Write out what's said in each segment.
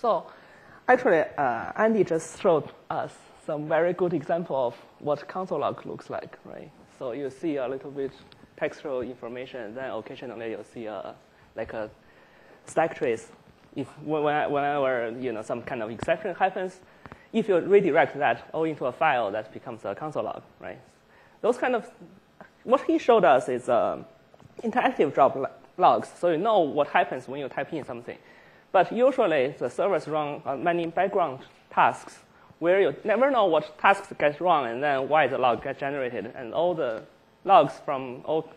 So actually, Andy just showed us some very good example of what console log looks like, right? So you see a little bit textual information, then occasionally you'll see like a stack trace. If whenever some kind of exception happens, if you redirect that all into a file, that becomes a console log, right? Those kind of what he showed us is interactive job logs, so you know what happens when you type in something. But usually the servers run many background tasks where you never know what tasks get wrong and then why the log gets generated, and all the logs from all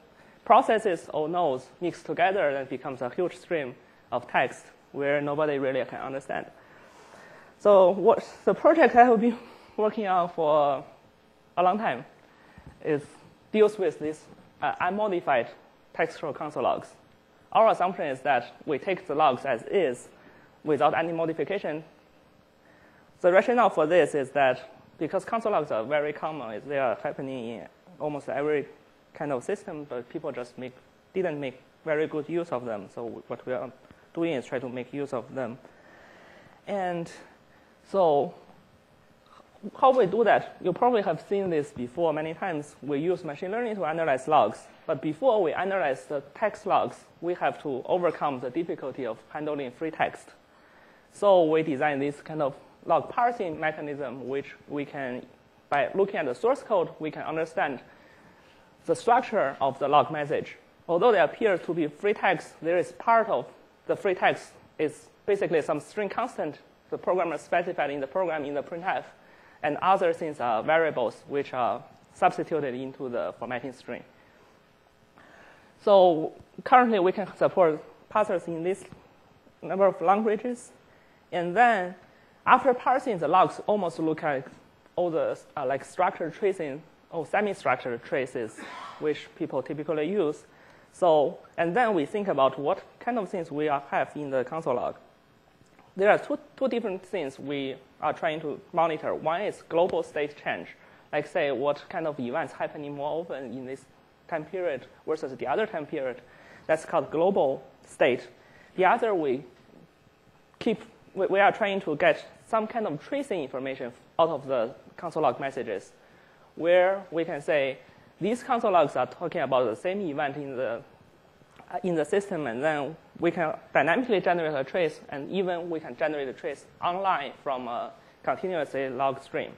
processes or nodes mixed together and becomes a huge stream of text where nobody really can understand. So what the project I have been working on for a long time deals with this unmodified textual console logs. Our assumption is that we take the logs as is without any modification. The rationale for this is that because console logs are very common, they are happening in almost every kind of system, but people just didn't make very good use of them. So what we are doing is try to make use of them. And so how we do that, you probably have seen this before many times. We use machine learning to analyze logs. But before we analyze the text logs, we have to overcome the difficulty of handling free text. So we designed this kind of log parsing mechanism, which we can, by looking at the source code, we can understand the structure of the log message. Although they appear to be free text, there is part of the free text is basically some string constant the programmer specified in the program in the printf, and other things are variables which are substituted into the formatting string. So currently we can support parsers in this number of languages, and then after parsing, the logs almost look like all the like structured tracing or semi-structured traces, which people typically use. So, and then we think about what kind of things we have in the console log. There are two different things we are trying to monitor. One is global state change, like say what kind of events happening more often in this time period versus the other time period. That's called global state. The other we are trying to get some kind of tracing information out of the console log messages, where we can say these console logs are talking about the same event in the system, and then we can dynamically generate a trace, and even we can generate a trace online from a continuously log stream.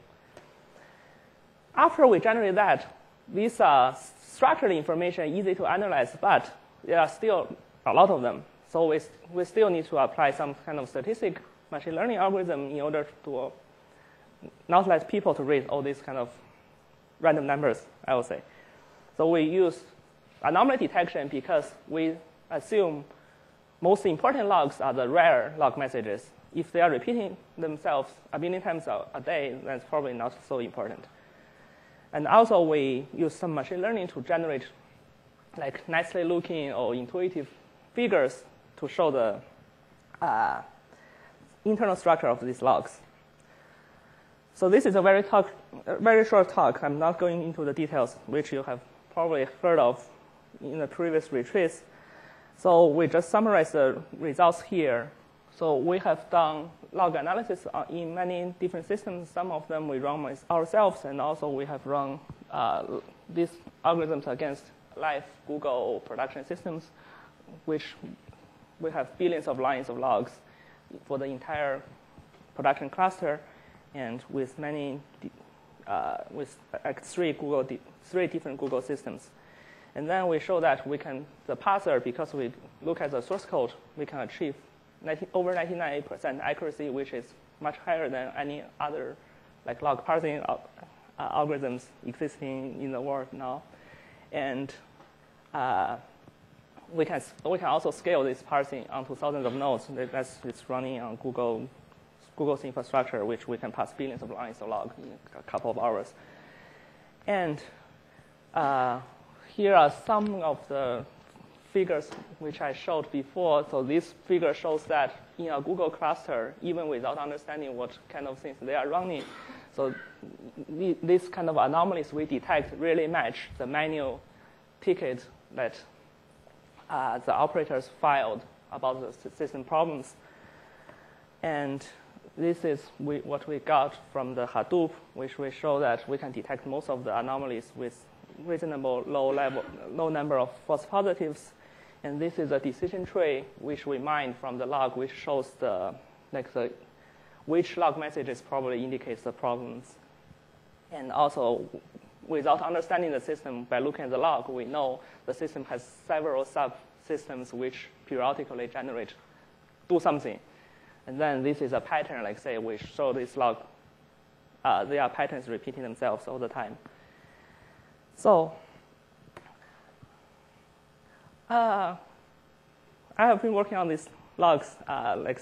After we generate that, these are structured information, easy to analyze, but there are still a lot of them. So we still need to apply some kind of statistic machine learning algorithm in order to not let people to read all these kind of random numbers, I would say. So we use anomaly detection because we assume most important logs are the rare log messages. If they are repeating themselves a million times a day, that's probably not so important. And also we use some machine learning to generate like nicely looking or intuitive figures to show the internal structure of these logs. So this is a very short talk. I'm not going into the details, which you have probably heard of in the previous retreats. So we just summarize the results here. So we have done log analysis in many different systems. Some of them we run ourselves, and also we have run these algorithms against live Google production systems, which we have billions of lines of logs for the entire production cluster, and with many, with like three different Google systems. And then we show that we can, the parser, because we look at the source code, we can achieve over 99% accuracy, which is much higher than any other like log parsing algorithms existing in the world now. And we can also scale this parsing onto thousands of nodes. It's running on Google's infrastructure, which we can pass billions of lines of log in a couple of hours. And here are some of the figures which I showed before. So this figure shows that in a Google cluster, even without understanding what kind of things they are running, so these kind of anomalies we detect really match the manual ticket that the operators filed about the system problems. And this is what we got from the Hadoop, which we show that we can detect most of the anomalies with reasonable low number of false positives. And this is a decision tree which we mined from the log, which shows which log messages probably indicates the problems. And also, without understanding the system, by looking at the log, we know the system has several subsystems which periodically do something. And then this is a pattern, like say, we show this log. There are patterns repeating themselves all the time. So I have been working on these logs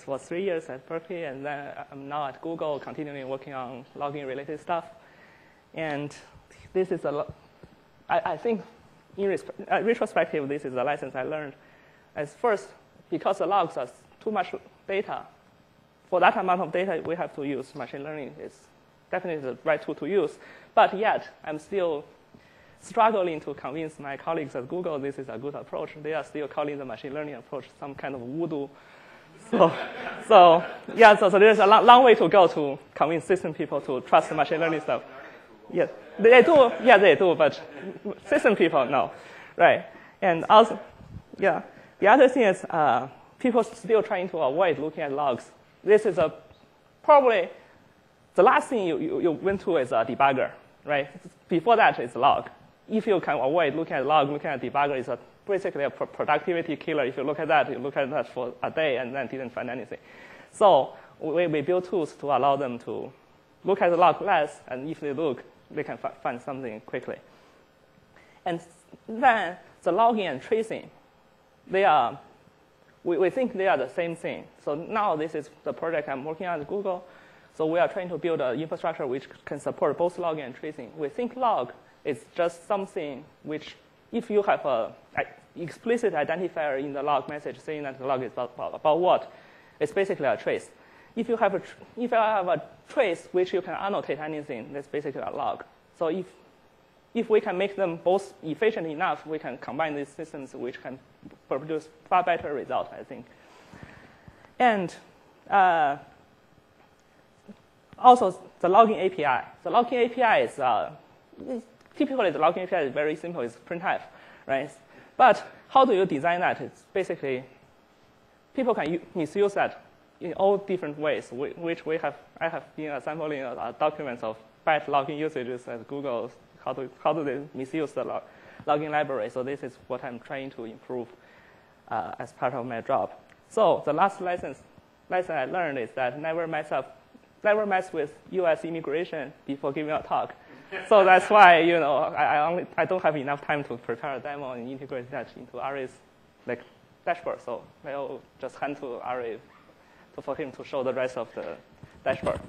for 3 years at Berkeley, and then I'm now at Google, continuing working on logging-related stuff. And this is I think, in retrospective, this is a lesson I learned. As first, because the logs are too much data, for that amount of data, we have to use machine learning. It's definitely the right tool to use. But yet, I'm still struggling to convince my colleagues at Google this is a good approach. They are still calling the machine learning approach some kind of voodoo. So there's a long way to go to convince system people to trust the machine learning stuff. Yes, they do. Yeah, they do. But system people, no, right? And also, yeah, the other thing is people still trying to avoid looking at logs. This is probably the last thing you went to is a debugger, right? Before that, it's log. If you can avoid looking at log, looking at debugger is basically a productivity killer. If you look at that for a day and then didn't find anything. So we build tools to allow them to look at the log less, and if they look, they can find something quickly. And then the logging and tracing, we think they are the same thing. So now this is the project I'm working on at Google. So we are trying to build an infrastructure which can support both logging and tracing. We think log is just something which, if you have an explicit identifier in the log message saying that the log is about what, it's basically a trace. If I have a trace which you can annotate anything, that's basically a log. So if we can make them both efficient enough, we can combine these systems which can produce far better results, I think. And also the logging API. The logging API is typically the logging API is very simple. It's printf, right? But how do you design that? It's basically people can misuse that in all different ways, which I have been assembling documents of bad logging usages at Google. How do they misuse the logging library? So this is what I'm trying to improve as part of my job. So the last lesson I learned is that never mess with U.S. immigration before giving a talk. So that's why I don't have enough time to prepare a demo and integrate that into RA's dashboard. So I'll just hand to RA for him to show the rest of the dashboard.